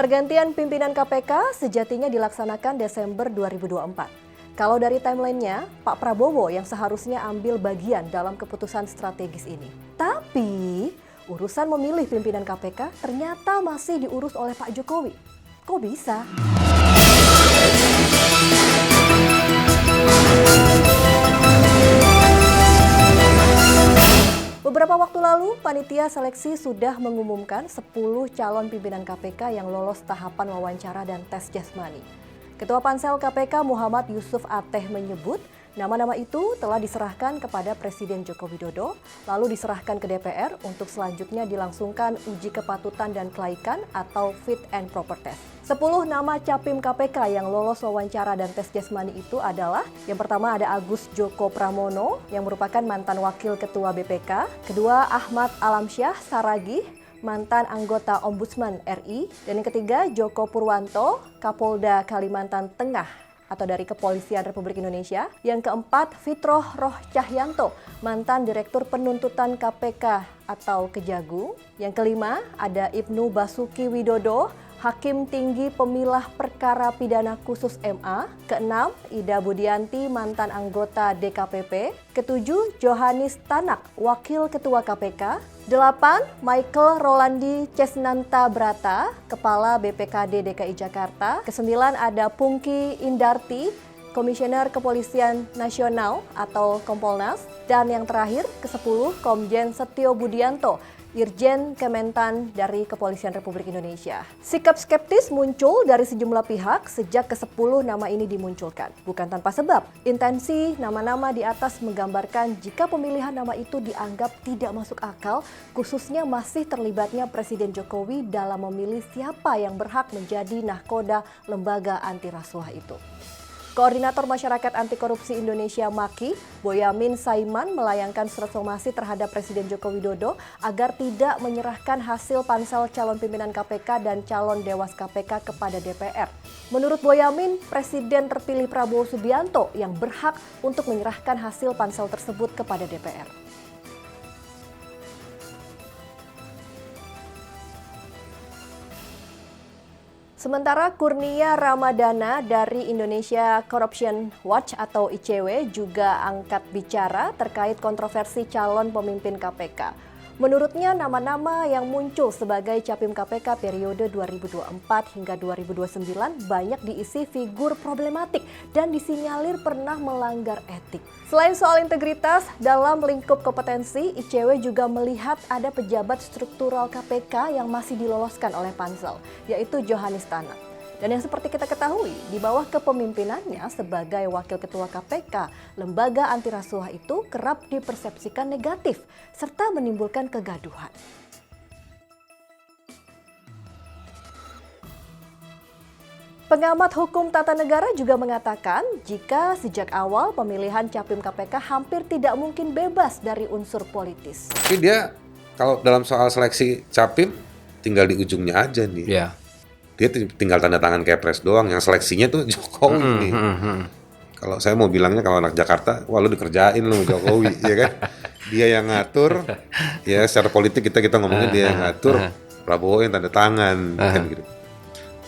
Pergantian pimpinan KPK sejatinya dilaksanakan Desember 2024. Kalau dari timelinenya, Pak Prabowo yang seharusnya ambil bagian dalam keputusan strategis ini. Tapi, urusan memilih pimpinan KPK ternyata masih diurus oleh Pak Jokowi. Kok bisa? Beberapa waktu lalu, panitia seleksi sudah mengumumkan 10 calon pimpinan KPK yang lolos tahapan wawancara dan tes jasmani. Ketua Pansel KPK Muhammad Yusuf Ateh menyebut nama-nama itu telah diserahkan kepada Presiden Joko Widodo, lalu diserahkan ke DPR untuk selanjutnya dilangsungkan uji kepatutan dan kelaikan atau fit and proper test. 10 nama capim KPK yang lolos wawancara dan tes jasmani itu adalah yang pertama ada Agus Joko Pramono yang merupakan mantan wakil ketua BPK, kedua Ahmad Alamsyah Saragih, mantan anggota Ombudsman RI, dan yang ketiga Joko Purwanto, Kapolda Kalimantan Tengah atau dari Kepolisian Republik Indonesia. Yang keempat, Fitroh Roh Cahyanto, mantan Direktur Penuntutan KPK atau Kejagung. Yang kelima, ada Ibnu Basuki Widodo, Hakim Tinggi Pemilah Perkara Pidana Khusus MA. Keenam, Ida Budianti, mantan anggota DKPP. Ketujuh, Johanis Tanak, Wakil Ketua KPK. 8, Michael Rolandi Cesnanta Brata, Kepala BPKD DKI Jakarta. Ke-9 ada Pungki Indarti, Komisioner Kepolisian Nasional atau Kompolnas. Dan yang terakhir, ke-10, Komjen Setio Budianto, Irjen Kementan dari Kepolisian Republik Indonesia. Sikap skeptis muncul dari sejumlah pihak sejak ke-10 nama ini dimunculkan. Bukan tanpa sebab, intensi nama-nama di atas menggambarkan jika pemilihan nama itu dianggap tidak masuk akal, khususnya masih terlibatnya Presiden Jokowi dalam memilih siapa yang berhak menjadi nahkoda lembaga anti rasuah itu. Koordinator Masyarakat Anti Korupsi Indonesia MAKI, Boyamin Saiman melayangkan surat somasi terhadap Presiden Joko Widodo agar tidak menyerahkan hasil pansel calon pimpinan KPK dan calon dewas KPK kepada DPR. Menurut Boyamin, Presiden terpilih Prabowo Subianto yang berhak untuk menyerahkan hasil pansel tersebut kepada DPR. Sementara Kurnia Ramadana dari Indonesia Corruption Watch atau ICW juga angkat bicara terkait kontroversi calon pemimpin KPK. Menurutnya nama-nama yang muncul sebagai capim KPK periode 2024 hingga 2029 banyak diisi figur problematik dan disinyalir pernah melanggar etik. Selain soal integritas, dalam lingkup kompetensi, ICW juga melihat ada pejabat struktural KPK yang masih diloloskan oleh pansel, yaitu Johanis Tanak. Dan yang seperti kita ketahui, di bawah kepemimpinannya sebagai Wakil Ketua KPK, lembaga anti rasuah itu kerap dipersepsikan negatif serta menimbulkan kegaduhan. Pengamat hukum tata negara juga mengatakan jika sejak awal pemilihan capim KPK hampir tidak mungkin bebas dari unsur politis. Tapi dia kalau dalam soal seleksi capim tinggal di ujungnya aja nih. Ya. Dia tinggal tanda tangan Kepres doang, yang seleksinya tuh Jokowi nih. Kalau saya mau bilangnya kalau anak Jakarta, wah lu dikerjain lu Jokowi, ya kan? Dia yang ngatur, ya secara politik kita ngomongin dia yang ngatur, Prabowo yang tanda tangan, kan gitu.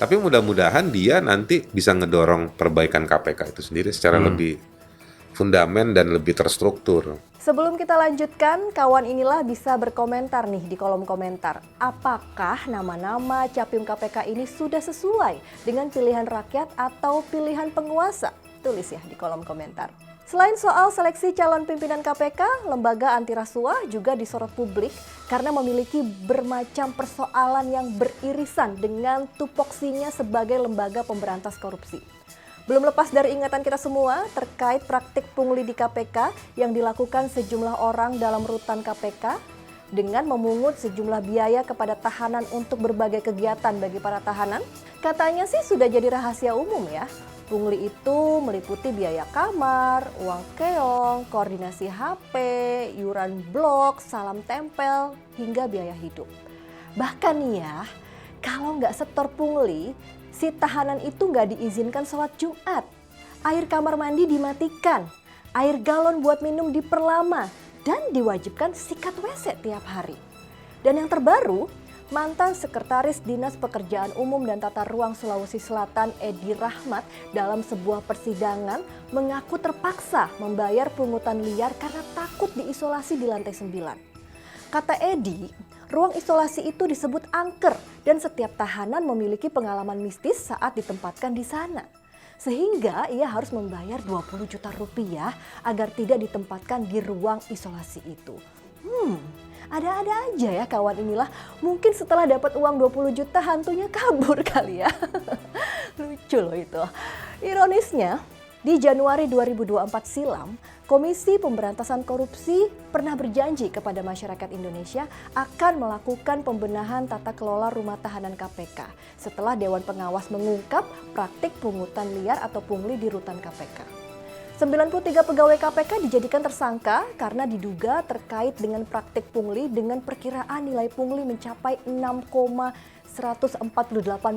Tapi mudah-mudahan dia nanti bisa ngedorong perbaikan KPK itu sendiri secara lebih fundamen dan lebih terstruktur. Sebelum kita lanjutkan, kawan inilah bisa berkomentar nih di kolom komentar. Apakah nama-nama capim KPK ini sudah sesuai dengan pilihan rakyat atau pilihan penguasa? Tulis ya di kolom komentar. Selain soal seleksi calon pimpinan KPK, lembaga anti rasuah juga disorot publik karena memiliki bermacam persoalan yang beririsan dengan tupoksinya sebagai lembaga pemberantas korupsi. Belum lepas dari ingatan kita semua terkait praktik pungli di KPK yang dilakukan sejumlah orang dalam rutan KPK dengan memungut sejumlah biaya kepada tahanan untuk berbagai kegiatan bagi para tahanan. Katanya sih sudah jadi rahasia umum ya. Pungli itu meliputi biaya kamar, uang keong, koordinasi HP, iuran blok, salam tempel, hingga biaya hidup. Bahkan nih ya, kalau nggak setor pungli, si tahanan itu nggak diizinkan sholat Jumat. Air kamar mandi dimatikan, air galon buat minum diperlama, dan diwajibkan sikat WC tiap hari. Dan yang terbaru, mantan Sekretaris Dinas Pekerjaan Umum dan Tata Ruang Sulawesi Selatan Edi Rahmat dalam sebuah persidangan mengaku terpaksa membayar pungutan liar karena takut diisolasi di lantai 9. Kata Edi, ruang isolasi itu disebut angker dan setiap tahanan memiliki pengalaman mistis saat ditempatkan di sana. Sehingga ia harus membayar 20 juta rupiah agar tidak ditempatkan di ruang isolasi itu. Ada-ada aja ya kawan inilah. Mungkin setelah dapat uang 20 juta hantunya kabur kali ya. Lucu loh itu. Ironisnya, di Januari 2024 silam, Komisi Pemberantasan Korupsi pernah berjanji kepada masyarakat Indonesia akan melakukan pembenahan tata kelola rumah tahanan KPK setelah Dewan Pengawas mengungkap praktik pungutan liar atau pungli di rutan KPK. 93 pegawai KPK dijadikan tersangka karena diduga terkait dengan praktik pungli dengan perkiraan nilai pungli mencapai 6,148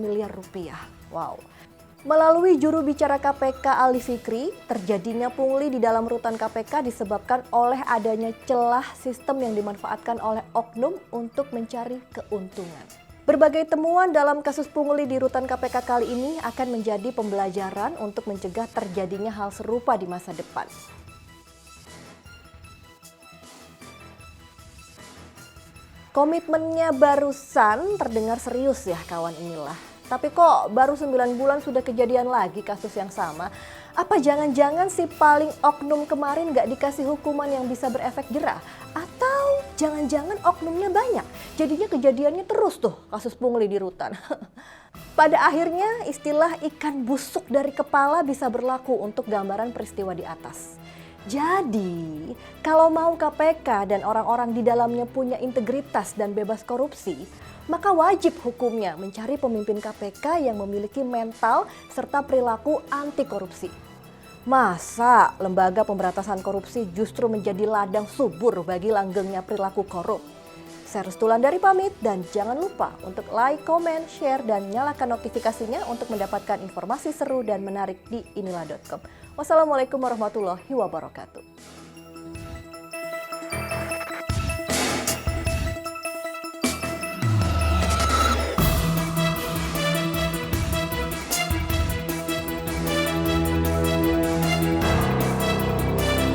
miliar rupiah. Wow. Melalui juru bicara KPK Ali Fikri, terjadinya pungli di dalam rutan KPK disebabkan oleh adanya celah sistem yang dimanfaatkan oleh oknum untuk mencari keuntungan. Berbagai temuan dalam kasus pungli di rutan KPK kali ini akan menjadi pembelajaran untuk mencegah terjadinya hal serupa di masa depan. Komitmennya barusan terdengar serius ya kawan inilah. Tapi kok baru 9 bulan sudah kejadian lagi kasus yang sama? Apa jangan-jangan si paling oknum kemarin gak dikasih hukuman yang bisa berefek jerah? Atau jangan-jangan oknumnya banyak? Jadinya kejadiannya terus tuh kasus pungli di rutan. Pada akhirnya istilah ikan busuk dari kepala bisa berlaku untuk gambaran peristiwa di atas. Jadi, kalau mau KPK dan orang-orang di dalamnya punya integritas dan bebas korupsi, maka wajib hukumnya mencari pemimpin KPK yang memiliki mental serta perilaku anti korupsi. Masa lembaga pemberantasan korupsi justru menjadi ladang subur bagi langgengnya perilaku korup? Saya Restulan dari pamit dan jangan lupa untuk like, comment, share, dan nyalakan notifikasinya untuk mendapatkan informasi seru dan menarik di inilah.com. Wassalamualaikum warahmatullahi wabarakatuh.